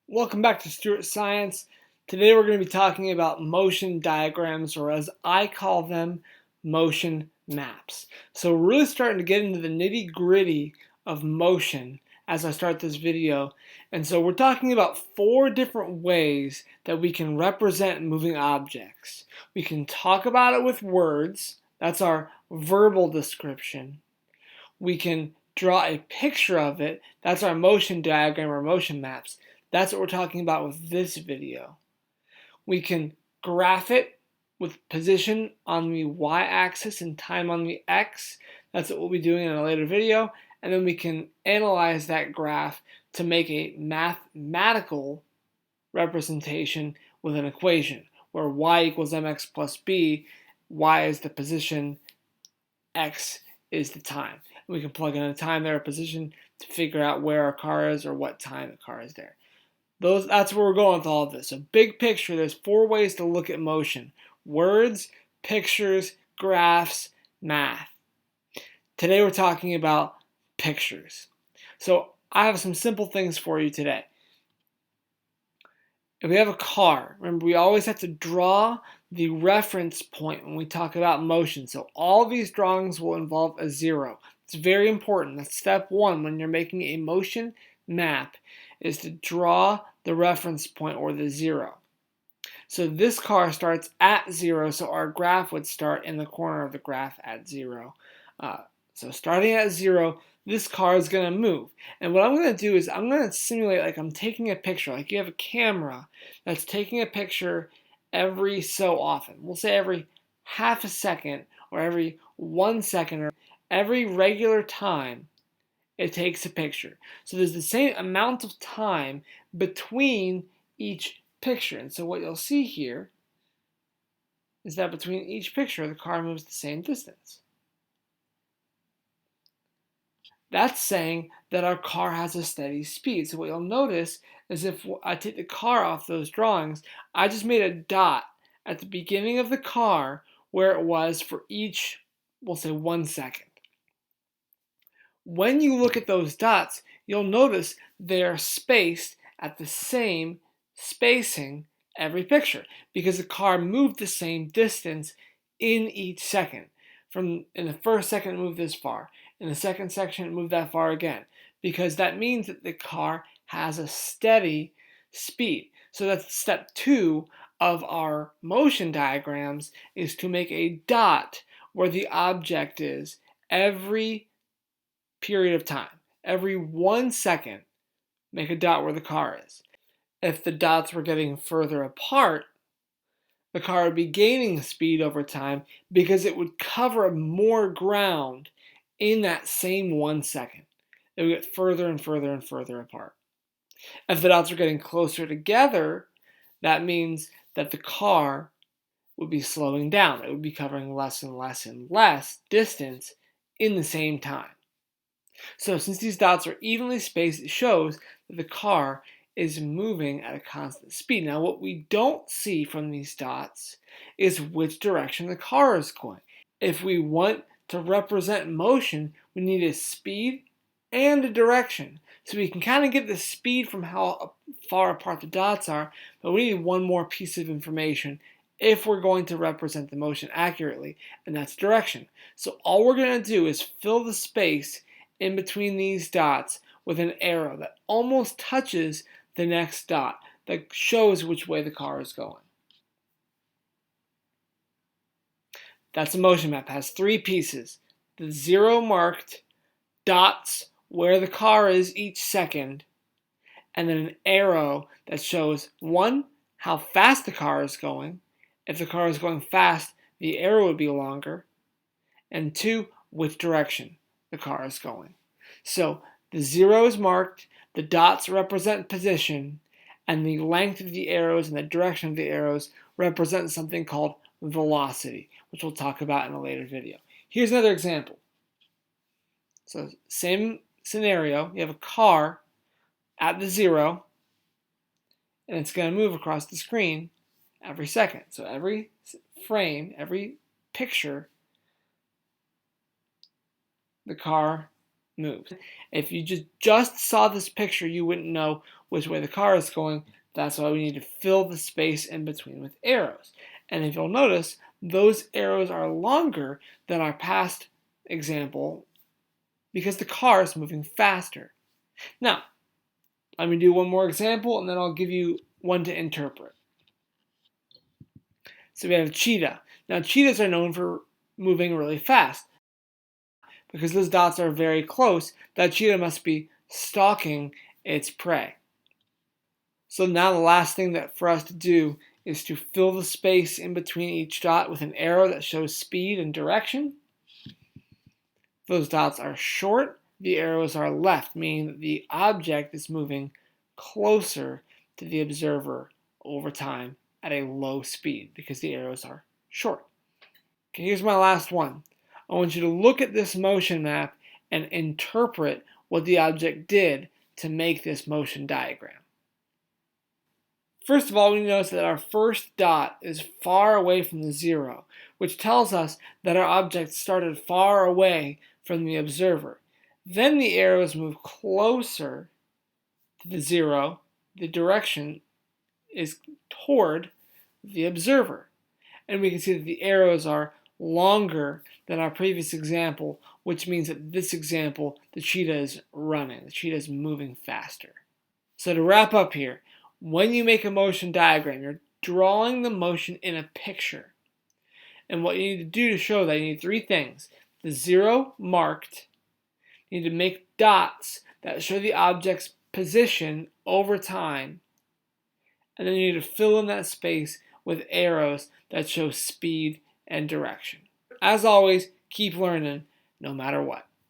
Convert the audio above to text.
Welcome back to Stuart Science. Today we're going to be talking about motion diagrams, or as I call them, motion maps. So we're really starting to get into the nitty-gritty of motion as I start this video. And so we're talking about 4 different ways that we can represent moving objects. We can talk about it with words. That's our verbal description. We can draw a picture of it. That's our motion diagram or motion maps. That's what we're talking about with this video. We can graph it with position on the y-axis and time on the x. That's what we'll be doing in a later video. And then we can analyze that graph to make a mathematical representation with an equation where y equals mx plus b, y is the position, x is the time. We can plug in a time there, a position, to figure out where our car is or what time the car is there. That's where we're going with all of this. So big picture, there's 4 ways to look at motion: words, pictures, graphs, math. Today we're talking about pictures. So I have some simple things for you today. If we have a car, remember we always have to draw the reference point when we talk about motion. So all these drawings will involve a 0. It's very important. That's step 1 when you're making a motion map, is to draw the reference point, or the 0. So this car starts at 0, so our graph would start in the corner of the graph at 0. So starting at 0, this car is going to move. And what I'm going to do is I'm going to simulate like I'm taking a picture, like you have a camera that's taking a picture every so often. We'll say every half a second, or every 1 second, or every regular time it takes a picture. So there's the same amount of time between each picture. And so what you'll see here is that between each picture, the car moves the same distance. That's saying that our car has a steady speed. So what you'll notice is if I take the car off those drawings, I just made a dot at the beginning of the car where it was for each, we'll say 1 second. When you look at those dots, you'll notice they're spaced at the same spacing every picture because the car moved the same distance in each second. In the first second, it moved this far. In the second section, it moved that far again, because that means that the car has a steady speed. So that's step 2 of our motion diagrams, is to make a dot where the object is every period of time. Every 1 second, make a dot where the car is. If the dots were getting further apart, the car would be gaining speed over time because it would cover more ground in that same 1 second. It would get further and further and further apart. If the dots are getting closer together, that means that the car would be slowing down. It would be covering less and less and less distance in the same time. So since these dots are evenly spaced, it shows that the car is moving at a constant speed. Now what we don't see from these dots is which direction the car is going. If we want to represent motion, we need a speed and a direction. So we can kind of get the speed from how far apart the dots are, but we need one more piece of information if we're going to represent the motion accurately, and that's direction. So all we're going to do is fill the space in between these dots with an arrow that almost touches the next dot, that shows which way the car is going. That's a motion map. It has 3 pieces: the 0 marked dots where the car is each second, and then an arrow that shows 1, how fast the car is going. If the car is going fast, the arrow would be longer, and 2, which direction the car is going. So the 0 is marked, the dots represent position, and the length of the arrows and the direction of the arrows represent something called velocity, which we'll talk about in a later video. Here's another example. So same scenario, you have a car at the 0, and it's going to move across the screen every second. So every frame, every picture, the car moves. If you just saw this picture, you wouldn't know which way the car is going. That's why we need to fill the space in between with arrows. And if you'll notice, those arrows are longer than our past example because the car is moving faster. Now, let me do one more example and then I'll give you one to interpret. So we have cheetah. Now, cheetahs are known for moving really fast. Because those dots are very close, that cheetah must be stalking its prey. So now the last thing that for us to do is to fill the space in between each dot with an arrow that shows speed and direction. Those dots are short, the arrows are left, meaning that the object is moving closer to the observer over time at a low speed because the arrows are short. Okay, here's my last one. I want you to look at this motion map and interpret what the object did to make this motion diagram. First of all, we notice that our first dot is far away from the zero, which tells us that our object started far away from the observer. Then the arrows move closer to the zero. The direction is toward the observer. And we can see that the arrows are longer than our previous example, which means that this example, the cheetah is running. The cheetah is moving faster. So to wrap up here, when you make a motion diagram, you're drawing the motion in a picture. And what you need to do to show that, you need three things. The zero marked. You need to make dots that show the object's position over time. And then you need to fill in that space with arrows that show speed and direction. As always, keep learning no matter what.